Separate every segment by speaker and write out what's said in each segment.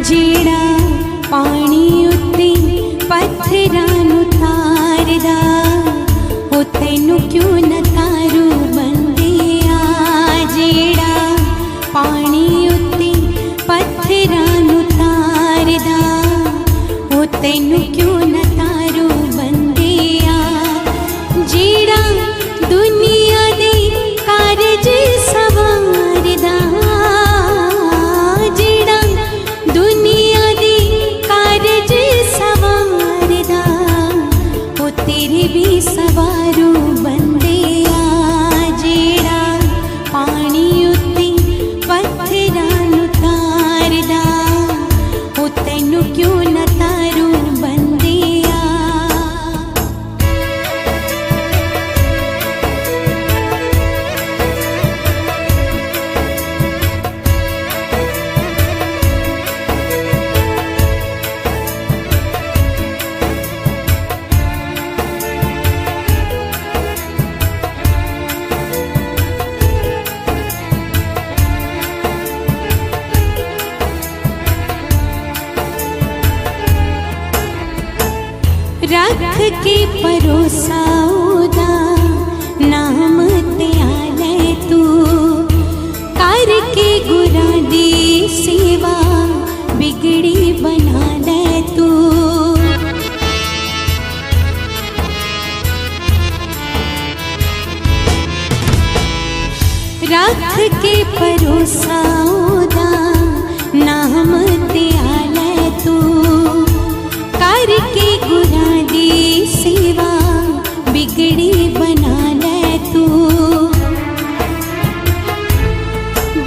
Speaker 1: जेड़ा पानी उत्ते पत्थरां तारदा ओ तैनू क्यों न तारू बंदिया। जेड़ा पानी उत्ते पत्थरां तारदा ओ तैनू क्यों न तारू बंदिया। जेड़ा दुनिया दे कारज सवारदा, जेड़ा दुनिया दे कारज सवारदा ओ तेरे भी सवारू बंदिया। जेड़ा पानी उत्ते पत्थरां तारदा ओ तैनू क्यों न तारू बंदिया। रख के परोसा उदा नाम त्याले तू, करके गुरा दी सेवा बिगड़ी बना ले तू। रख के परोसा उदा नाम त्याले तू, करके गुरा दी सेवा बिगड़ी बना ले तू।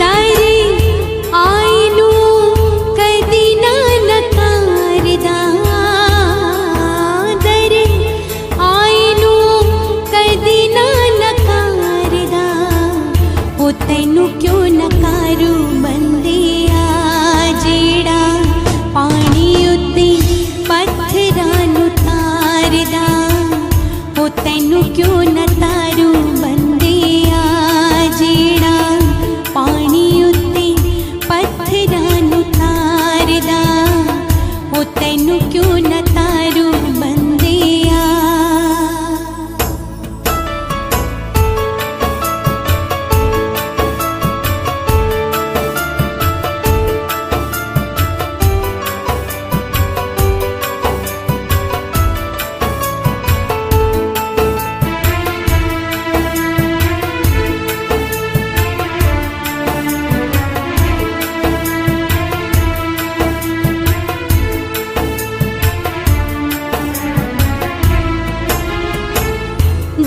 Speaker 1: दारे आईनू कदी ना नकारदा, दरे आईनू कदी ना नकारदा ओ तैनू क्यों नकारू बंदिया। जेड़ा पानी उत्ते पत्थरां तारदा ओ तैनू क्यों न तारू बंदिया। जेड़ा पानी उत्ते पत्थरां तारदा ओ तैनू क्यों न तारू बंदिया।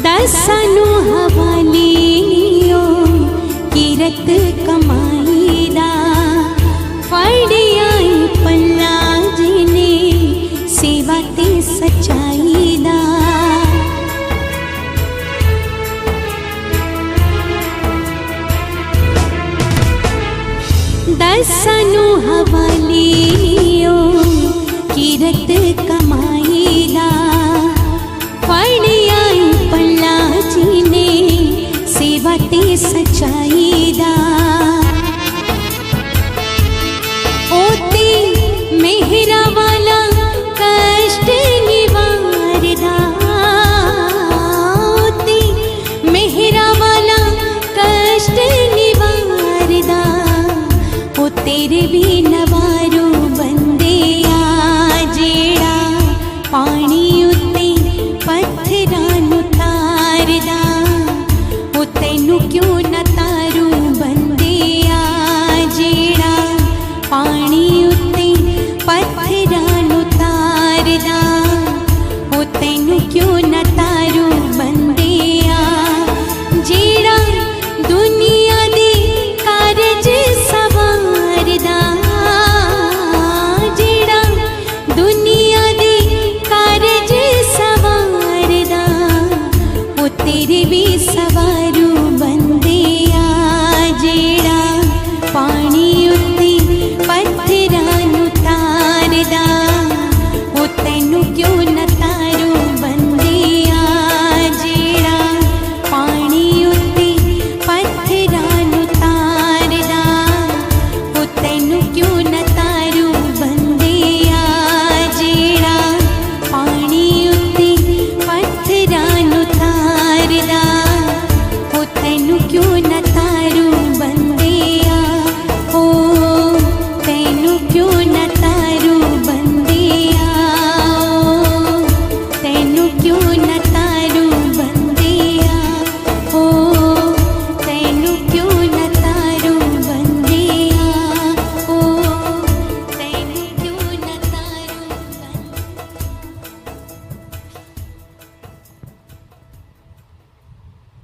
Speaker 1: दसानू हवाले लियो किरत कमाई दा, फड़ियाई पल्ला जिने सेवा ते सच्चाई दा। दसानू हवाले लियो किरत कमाई दा, फड़ियाई पल्ला जिने सेवा ते सच्चाई दा। ओते मेहरा वाला कष्ट निवारदा, ओते मेहरा वाला कष्ट निवारदा ओ तेरे भी